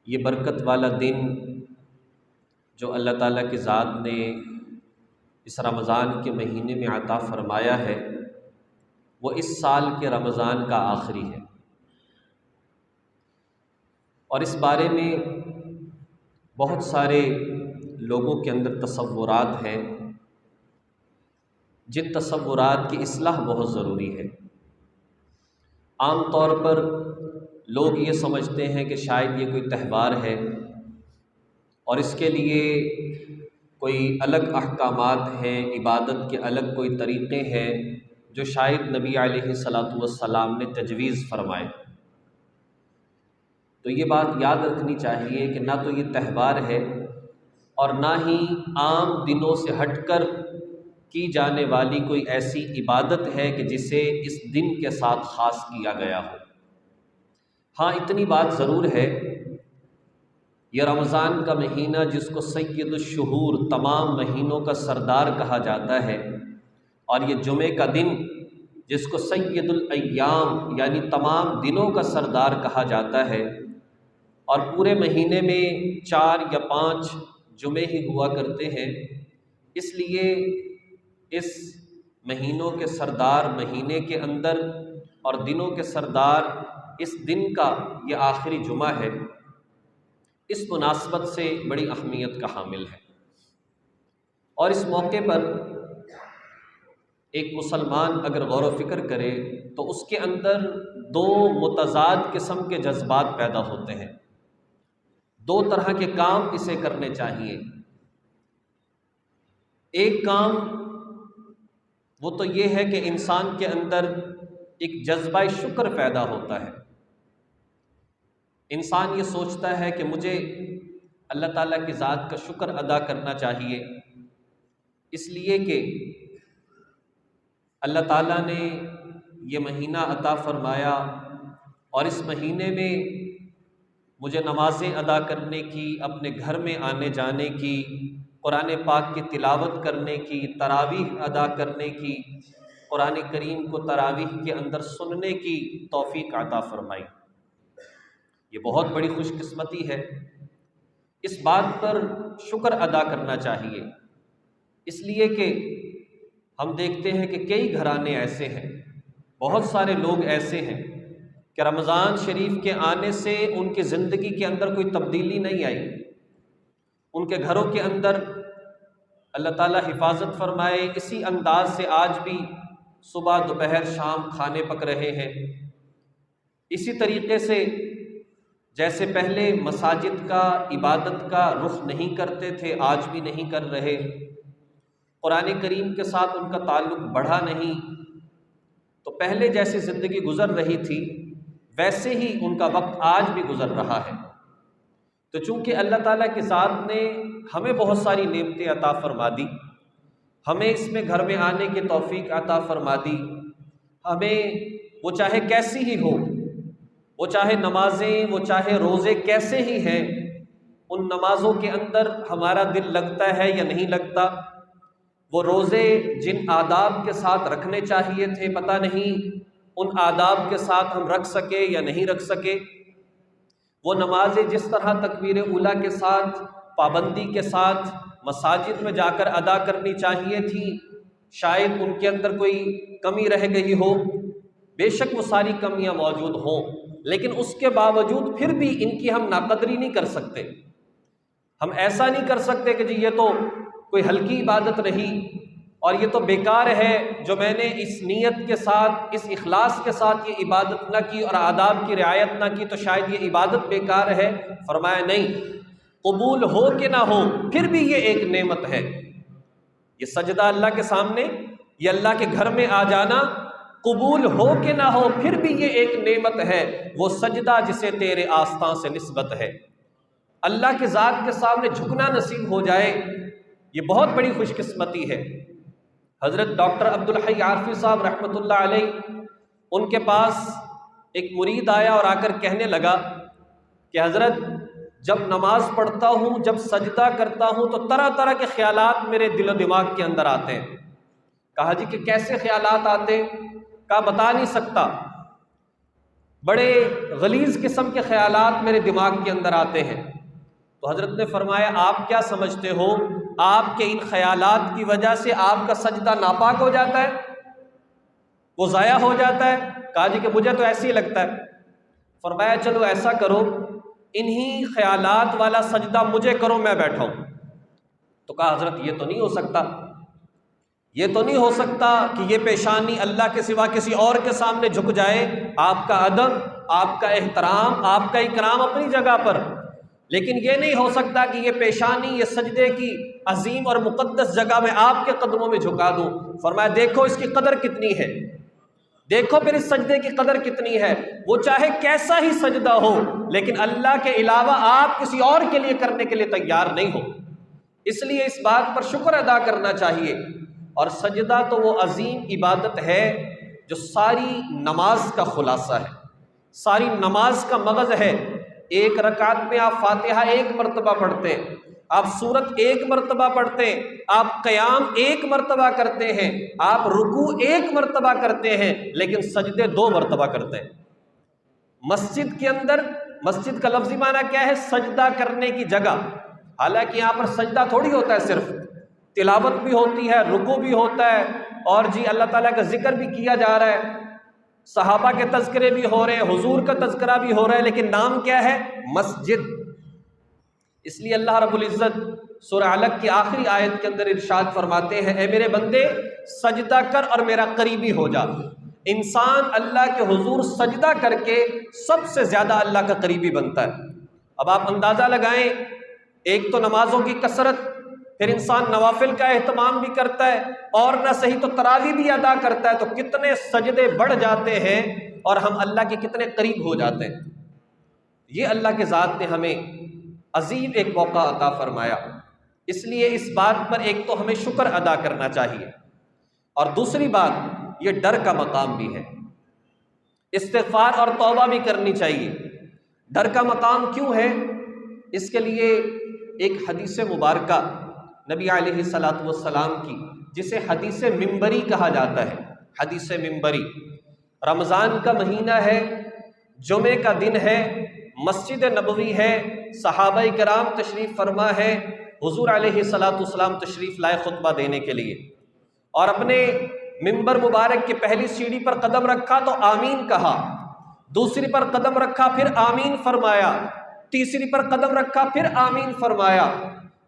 یہ برکت والا دن جو اللہ تعالیٰ کی ذات نے اس رمضان کے مہینے میں عطا فرمایا ہے وہ اس سال کے رمضان کا آخری ہے، اور اس بارے میں بہت سارے لوگوں کے اندر تصورات ہیں جن تصورات کی اصلاح بہت ضروری ہے۔ عام طور پر لوگ یہ سمجھتے ہیں کہ شاید یہ کوئی تہوار ہے اور اس کے لیے کوئی الگ احکامات ہیں، عبادت کے الگ کوئی طریقے ہیں جو شاید نبی علیہ الصلاۃ والسلام نے تجویز فرمائے۔ تو یہ بات یاد رکھنی چاہیے کہ نہ تو یہ تہوار ہے اور نہ ہی عام دنوں سے ہٹ کر کی جانے والی کوئی ایسی عبادت ہے کہ جسے اس دن کے ساتھ خاص کیا گیا ہو۔ ہاں اتنی بات ضرور ہے، یہ رمضان کا مہینہ جس کو سید الشہور، تمام مہینوں کا سردار کہا جاتا ہے، اور یہ جمعے کا دن جس کو سید الایام یعنی تمام دنوں کا سردار کہا جاتا ہے، اور پورے مہینے میں 4 یا 5 جمعے ہی ہوا کرتے ہیں، اس لیے اس مہینوں کے سردار مہینے کے اندر اور دنوں کے سردار اس دن کا یہ آخری جمعہ ہے، اس مناسبت سے بڑی اہمیت کا حامل ہے۔ اور اس موقع پر ایک مسلمان اگر غور و فکر کرے تو اس کے اندر 2 متضاد قسم کے جذبات پیدا ہوتے ہیں، 2 طرح کے کام اسے کرنے چاہیے۔ ایک کام وہ تو یہ ہے کہ انسان کے اندر ایک جذبہ شکر پیدا ہوتا ہے، انسان یہ سوچتا ہے کہ مجھے اللہ تعالیٰ کی ذات کا شکر ادا کرنا چاہیے، اس لیے کہ اللہ تعالیٰ نے یہ مہینہ عطا فرمایا اور اس مہینے میں مجھے نمازیں ادا کرنے کی، اپنے گھر میں آنے جانے کی، قرآن پاک کی تلاوت کرنے کی، تراویح ادا کرنے کی، قرآن کریم کو تراویح کے اندر سننے کی توفیق عطا فرمائی۔ یہ بہت بڑی خوش قسمتی ہے، اس بات پر شکر ادا کرنا چاہیے، اس لیے کہ ہم دیکھتے ہیں کہ کئی گھرانے ایسے ہیں، بہت سارے لوگ ایسے ہیں کہ رمضان شریف کے آنے سے ان کی زندگی کے اندر کوئی تبدیلی نہیں آئی، ان کے گھروں کے اندر اللہ تعالیٰ حفاظت فرمائے اسی انداز سے آج بھی صبح دوپہر شام کھانے پک رہے ہیں، اسی طریقے سے جیسے پہلے مساجد کا، عبادت کا رخ نہیں کرتے تھے آج بھی نہیں کر رہے، قرآن کریم کے ساتھ ان کا تعلق بڑھا نہیں، تو پہلے جیسی زندگی گزر رہی تھی ویسے ہی ان کا وقت آج بھی گزر رہا ہے۔ تو چونکہ اللہ تعالیٰ کی ذات نے ہمیں بہت ساری نعمتیں عطا فرما دی، ہمیں اس میں گھر میں آنے کی توفیق عطا فرما دی، ہمیں وہ چاہے کیسی ہی ہو، وہ چاہے نمازیں، وہ چاہے روزے کیسے ہی ہیں، ان نمازوں کے اندر ہمارا دل لگتا ہے یا نہیں لگتا، وہ روزے جن آداب کے ساتھ رکھنے چاہیے تھے پتہ نہیں ان آداب کے ساتھ ہم رکھ سکے یا نہیں رکھ سکے، وہ نمازیں جس طرح تکبیر اولیٰ کے ساتھ پابندی کے ساتھ مساجد میں جا کر ادا کرنی چاہیے تھی، شاید ان کے اندر کوئی کمی رہ گئی ہو، بے شک وہ ساری کمیاں موجود ہوں، لیکن اس کے باوجود پھر بھی ان کی ہم ناقدری نہیں کر سکتے، ہم ایسا نہیں کر سکتے کہ جی یہ تو کوئی ہلکی عبادت رہی اور یہ تو بیکار ہے، جو میں نے اس نیت کے ساتھ، اس اخلاص کے ساتھ یہ عبادت نہ کی اور آداب کی رعایت نہ کی تو شاید یہ عبادت بیکار ہے۔ فرمایا نہیں، قبول ہو کہ نہ ہو پھر بھی یہ ایک نعمت ہے، یہ سجدہ اللہ کے سامنے، یہ اللہ کے گھر میں آ جانا، قبول ہو کہ نہ ہو پھر بھی یہ ایک نعمت ہے، وہ سجدہ جسے تیرے آستاں سے نسبت ہے، اللہ کی ذات کے سامنے جھکنا نصیب ہو جائے، یہ بہت بڑی خوش قسمتی ہے۔ حضرت ڈاکٹر عبدالحی عارفی صاحب رحمۃ اللہ علیہ، ان کے پاس ایک مرید آیا اور آ کر کہنے لگا کہ حضرت جب نماز پڑھتا ہوں، جب سجدہ کرتا ہوں تو طرح طرح کے خیالات میرے دل و دماغ کے اندر آتے ہیں۔ کہا جی کہ کیسے خیالات آتے؟ کہا بتا نہیں سکتا، بڑے غلیظ قسم کے خیالات میرے دماغ کے اندر آتے ہیں۔ تو حضرت نے فرمایا آپ کیا سمجھتے ہو آپ کے ان خیالات کی وجہ سے آپ کا سجدہ ناپاک ہو جاتا ہے، وہ ضائع ہو جاتا ہے؟ کہا جی کہ مجھے تو ایسے ہی لگتا ہے۔ فرمایا چلو ایسا کرو، انہی خیالات والا سجدہ مجھے کرو، میں بیٹھا ہوں۔ تو کہا حضرت یہ تو نہیں ہو سکتا، یہ تو نہیں ہو سکتا کہ یہ پیشانی اللہ کے سوا کسی اور کے سامنے جھک جائے۔ آپ کا ادب، آپ کا احترام، آپ کا اکرام اپنی جگہ پر، لیکن یہ نہیں ہو سکتا کہ یہ پیشانی یہ سجدے کی عظیم اور مقدس جگہ میں آپ کے قدموں میں جھکا دوں۔ فرمایا دیکھو اس کی قدر کتنی ہے، دیکھو پھر اس سجدے کی قدر کتنی ہے، وہ چاہے کیسا ہی سجدہ ہو لیکن اللہ کے علاوہ آپ کسی اور کے لیے کرنے کے لیے تیار نہیں ہو۔ اس لیے اس بات پر شکر ادا کرنا چاہیے۔ اور سجدہ تو وہ عظیم عبادت ہے جو ساری نماز کا خلاصہ ہے، ساری نماز کا مغز ہے۔ ایک رکعت میں آپ فاتحہ ایک مرتبہ پڑھتے ہیں، آپ سورت ایک مرتبہ پڑھتے ہیں، آپ قیام ایک مرتبہ کرتے ہیں، آپ رکوع ایک مرتبہ کرتے ہیں، لیکن سجدے 2 مرتبہ کرتے ہیں۔ مسجد کے اندر، مسجد کا لفظی معنی کیا ہے؟ سجدہ کرنے کی جگہ۔ حالانکہ یہاں پر سجدہ تھوڑی ہوتا ہے، صرف تلاوت بھی ہوتی ہے، رکوع بھی ہوتا ہے، اور جی اللہ تعالیٰ کا ذکر بھی کیا جا رہا ہے، صحابہ کے تذکرے بھی ہو رہے ہیں، حضور کا تذکرہ بھی ہو رہا ہے، لیکن نام کیا ہے؟ مسجد۔ اس لیے اللہ رب العزت سورہ علق کی آخری آیت کے اندر ارشاد فرماتے ہیں اے میرے بندے سجدہ کر اور میرا قریبی ہو جا۔ انسان اللہ کے حضور سجدہ کر کے سب سے زیادہ اللہ کا قریبی بنتا ہے۔ اب آپ اندازہ لگائیں، ایک تو نمازوں کی کثرت، پھر انسان نوافل کا اہتمام بھی کرتا ہے، اور نہ صحیح تو تراویح بھی ادا کرتا ہے، تو کتنے سجدے بڑھ جاتے ہیں اور ہم اللہ کے کتنے قریب ہو جاتے ہیں۔ یہ اللہ کے ذات نے ہمیں عظیم ایک موقع عطا فرمایا، اس لیے اس بات پر ایک تو ہمیں شکر ادا کرنا چاہیے، اور دوسری بات یہ ڈر کا مقام بھی ہے، استغفار اور توبہ بھی کرنی چاہیے۔ ڈر کا مقام کیوں ہے؟ اس کے لیے ایک حدیث مبارکہ نبی علیہ الصلوۃ والسلام کی، جسے حدیث منبری کہا جاتا ہے۔ حدیث منبری، رمضان کا مہینہ ہے، جمعے کا دن ہے، مسجد نبوی ہے، صحابہ کرام تشریف فرما ہے، حضور علیہ الصلوۃ والسلام تشریف لائے خطبہ دینے کے لیے، اور اپنے منبر مبارک کی پہلی سیڑھی پر قدم رکھا تو آمین کہا، دوسری پر قدم رکھا پھر آمین فرمایا، تیسری پر قدم رکھا پھر آمین فرمایا۔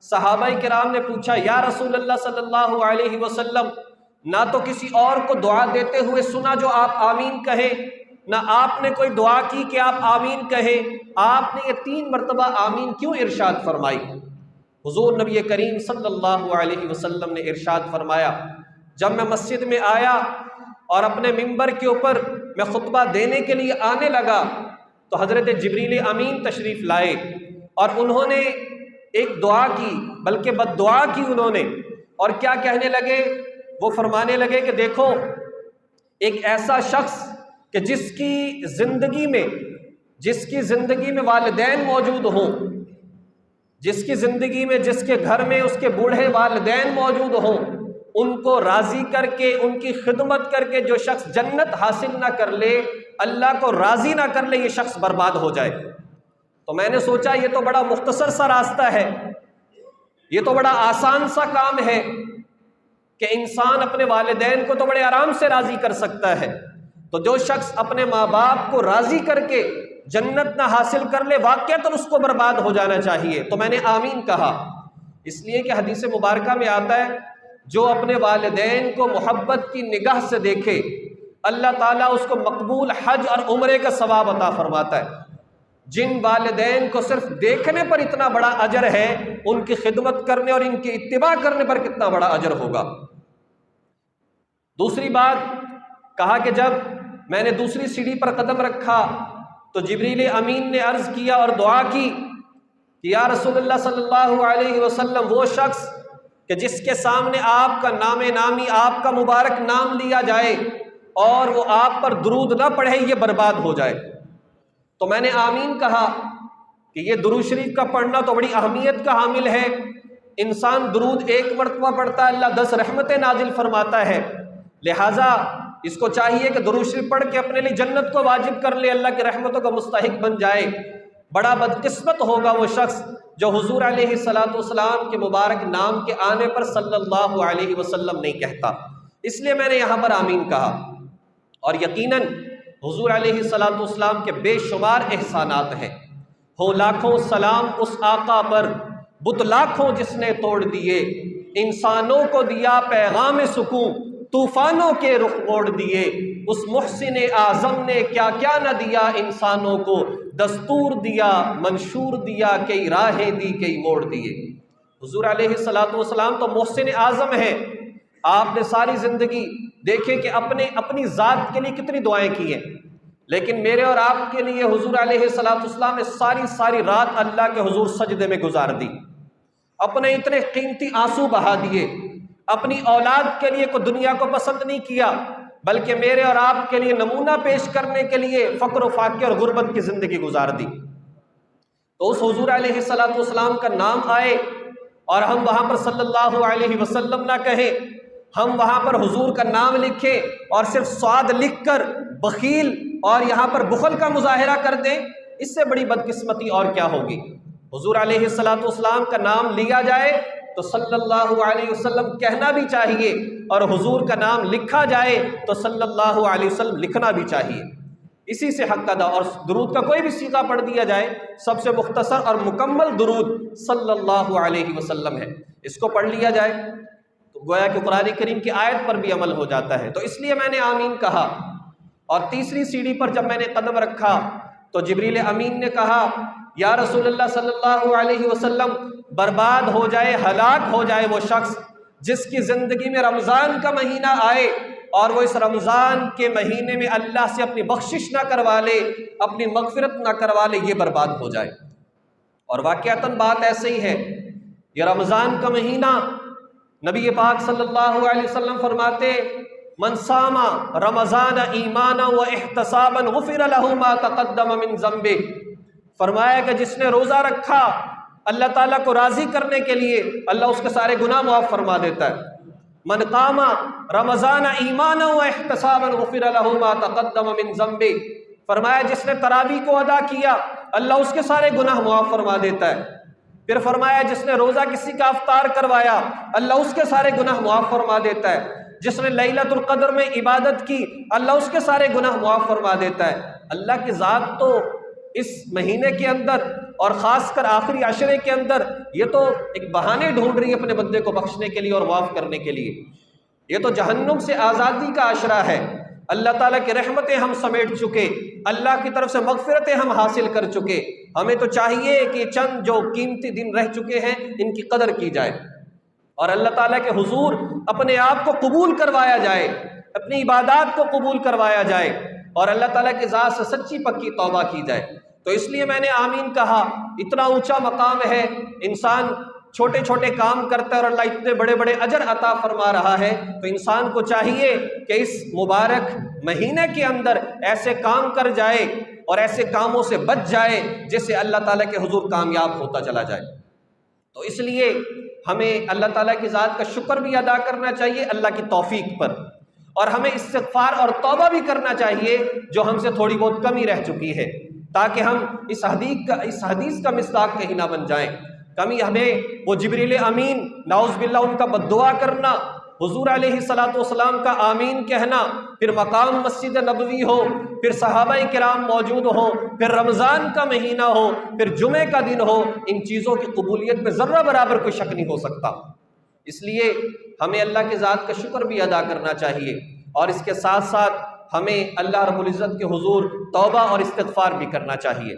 صحابہ کرام نے پوچھا یا رسول اللہ صلی اللہ علیہ وسلم، نہ تو کسی اور کو دعا دیتے ہوئے سنا جو آپ آمین کہیں، نہ آپ نے کوئی دعا کی کہ آپ آمین کہیں، آپ نے یہ 3 مرتبہ آمین کیوں ارشاد فرمائی؟ حضور نبی کریم صلی اللہ علیہ وسلم نے ارشاد فرمایا جب میں مسجد میں آیا اور اپنے منبر کے اوپر میں خطبہ دینے کے لیے آنے لگا تو حضرت جبریل امین تشریف لائے، اور انہوں نے ایک دعا کی، بلکہ بد دعا کی انہوں نے، اور کیا کہنے لگے؟ وہ فرمانے لگے کہ دیکھو ایک ایسا شخص کہ جس کی زندگی میں والدین موجود ہوں، جس کی زندگی میں، جس کے گھر میں اس کے بوڑھے والدین موجود ہوں، ان کو راضی کر کے، ان کی خدمت کر کے جو شخص جنت حاصل نہ کر لے، اللہ کو راضی نہ کر لے، یہ شخص برباد ہو جائے۔ تو میں نے سوچا یہ تو بڑا مختصر سا راستہ ہے، یہ تو بڑا آسان سا کام ہے کہ انسان اپنے والدین کو تو بڑے آرام سے راضی کر سکتا ہے، تو جو شخص اپنے ماں باپ کو راضی کر کے جنت نہ حاصل کر لے، واقعتاً اس کو برباد ہو جانا چاہیے۔ تو میں نے آمین کہا، اس لیے کہ حدیث مبارکہ میں آتا ہے جو اپنے والدین کو محبت کی نگاہ سے دیکھے، اللہ تعالیٰ اس کو مقبول حج اور عمرے کا ثواب عطا فرماتا ہے۔ جن والدین کو صرف دیکھنے پر اتنا بڑا اجر ہے، ان کی خدمت کرنے اور ان کی اتباع کرنے پر کتنا بڑا اجر ہوگا۔ دوسری بات کہا کہ جب میں نے دوسری سیڑھی پر قدم رکھا تو جبریل امین نے عرض کیا اور دعا کی کہ یا رسول اللہ صلی اللہ علیہ وسلم، وہ شخص کہ جس کے سامنے آپ کا نام نامی، آپ کا مبارک نام لیا جائے اور وہ آپ پر درود نہ پڑھے، یہ برباد ہو جائے۔ تو میں نے آمین کہا کہ یہ درود شریف کا پڑھنا تو بڑی اہمیت کا حامل ہے، انسان درود ایک مرتبہ پڑھتا ہے اللہ 10 رحمتیں نازل فرماتا ہے، لہٰذا اس کو چاہیے کہ درود شریف پڑھ کے اپنے لیے جنت کو واجب کر لے، اللہ کی رحمتوں کا مستحق بن جائے۔ بڑا بدقسمت ہوگا وہ شخص جو حضور علیہ الصلوۃ والسلام کے مبارک نام کے آنے پر صلی اللہ علیہ وسلم نہیں کہتا۔ اس لیے میں نے یہاں پر آمین کہا۔ اور یقیناً حضور علیہ الصلوۃ والسلام کے بے شمار احسانات ہیں، ہو لاکھوں سلام اس آقا پر، بت لاکھوں جس نے توڑ دیے، انسانوں کو دیا پیغام سکون، طوفانوں کے رخ موڑ دیے، اس محسن اعظم نے کیا کیا نہ دیا انسانوں کو، دستور دیا، منشور دیا، کئی راہیں دی، کئی موڑ دیے۔ حضور علیہ الصلوۃ والسلام تو محسن اعظم ہے۔ آپ نے ساری زندگی دیکھیں کہ اپنی ذات کے لیے کتنی دعائیں کی ہیں، لیکن میرے اور آپ کے لیے حضور علیہ الصلوۃ والسلام نے ساری رات اللہ کے حضور سجدے میں گزار دی، اپنے اتنے قیمتی آنسو بہا دیے، اپنی اولاد کے لیے کوئی دنیا کو پسند نہیں کیا، بلکہ میرے اور آپ کے لیے نمونہ پیش کرنے کے لیے فقر و فاقے اور غربت کی زندگی گزار دی۔ تو اس حضور علیہ الصلوۃ والسلام کا نام آئے اور ہم وہاں پر صلی اللہ علیہ وسلم نہ کہیں، ہم وہاں پر حضور کا نام لکھیں اور صرف سواد لکھ کر بخیل اور یہاں پر بخل کا مظاہرہ کر دیں، اس سے بڑی بدقسمتی اور کیا ہوگی۔ حضور علیہ الصلوۃ والسلام کا نام لیا جائے تو صلی اللہ علیہ وسلم کہنا بھی چاہیے، اور حضور کا نام لکھا جائے تو صلی اللہ علیہ وسلم لکھنا بھی چاہیے۔ اسی سے حق ادا، اور درود کا کوئی بھی صیغہ پڑھ دیا جائے، سب سے مختصر اور مکمل درود صلی اللہ علیہ وسلم ہے، اس کو پڑھ لیا جائے تو گویا کہ قرآن کریم کی آیت پر بھی عمل ہو جاتا ہے۔ تو اس لیے میں نے آمین کہا۔ اور تیسری سیڑھی پر جب میں نے قدم رکھا تو جبریل امین نے کہا یا رسول اللہ صلی اللہ علیہ وسلم، برباد ہو جائے، ہلاک ہو جائے وہ شخص جس کی زندگی میں رمضان کا مہینہ آئے اور وہ اس رمضان کے مہینے میں اللہ سے اپنی بخشش نہ کروا لے، اپنی مغفرت نہ کروا لے، یہ برباد ہو جائے۔ اور واقعتاً بات ایسے ہی ہے۔ یہ رمضان کا مہینہ، نبی پاک صلی اللہ علیہ وسلم فرماتے من صام رمضان ایمانا و احتسابا غفر له ما تقدم من ذنبه، فرمایا کہ جس نے روزہ رکھا اللہ تعالیٰ کو راضی کرنے کے لیے، اللہ اس کے سارے گناہ معاف فرما دیتا ہے۔ من قام رمضان ایمانا و احتسابا غفر له ما تقدم من ذنبه، فرمایا جس نے تراویح کو ادا کیا اللہ اس کے سارے گناہ معاف فرما دیتا ہے۔ پھر فرمایا جس نے روزہ کسی کا افطار کروایا اللہ اس کے سارے گناہ معاف فرما دیتا ہے۔ جس نے لیلۃ القدر میں عبادت کی اللہ اس کے سارے گناہ معاف فرما دیتا ہے۔ اللہ کی ذات تو اس مہینے کے اندر اور خاص کر آخری عشرے کے اندر یہ تو ایک بہانے ڈھونڈ رہی ہے اپنے بندے کو بخشنے کے لیے اور معاف کرنے کے لیے۔ یہ تو جہنم سے آزادی کا عشرہ ہے۔ اللہ تعالیٰ کی رحمتیں ہم سمیٹ چکے، اللہ کی طرف سے مغفرتیں ہم حاصل کر چکے۔ ہمیں تو چاہیے کہ چند جو قیمتی دن رہ چکے ہیں ان کی قدر کی جائے اور اللہ تعالیٰ کے حضور اپنے آپ کو قبول کروایا جائے، اپنی عبادات کو قبول کروایا جائے اور اللہ تعالیٰ کی ذات سے سچی پکی توبہ کی جائے۔ تو اس لیے میں نے آمین کہا۔ اتنا اونچا مقام ہے، انسان چھوٹے چھوٹے کام کرتا ہے اور اللہ اتنے بڑے بڑے اجر عطا فرما رہا ہے، تو انسان کو چاہیے کہ اس مبارک مہینے کے اندر ایسے کام کر جائے اور ایسے کاموں سے بچ جائے جس سے اللہ تعالیٰ کے حضور کامیاب ہوتا چلا جائے۔ تو اس لیے ہمیں اللہ تعالیٰ کی ذات کا شکر بھی ادا کرنا چاہیے اللہ کی توفیق پر، اور ہمیں استغفار اور توبہ بھی کرنا چاہیے جو ہم سے تھوڑی بہت کمی رہ چکی ہے، تاکہ ہم اس حدیث کا مصداق کہیں نہ بن جائیں۔ کمی ہمیں وہ جبریل امین نعوذ باللہ ان کا بد دعا کرنا، حضور علیہ الصلوۃ والسلام کا آمین کہنا، پھر مقام مسجد نبوی ہو، پھر صحابہ کرام موجود ہوں، پھر رمضان کا مہینہ ہو، پھر جمعے کا دن ہو، ان چیزوں کی قبولیت میں ذرہ برابر کوئی شک نہیں ہو سکتا۔ اس لیے ہمیں اللہ کی ذات کا شکر بھی ادا کرنا چاہیے، اور اس کے ساتھ ساتھ ہمیں اللہ رب العزت کے حضور توبہ اور استغفار بھی کرنا چاہیے۔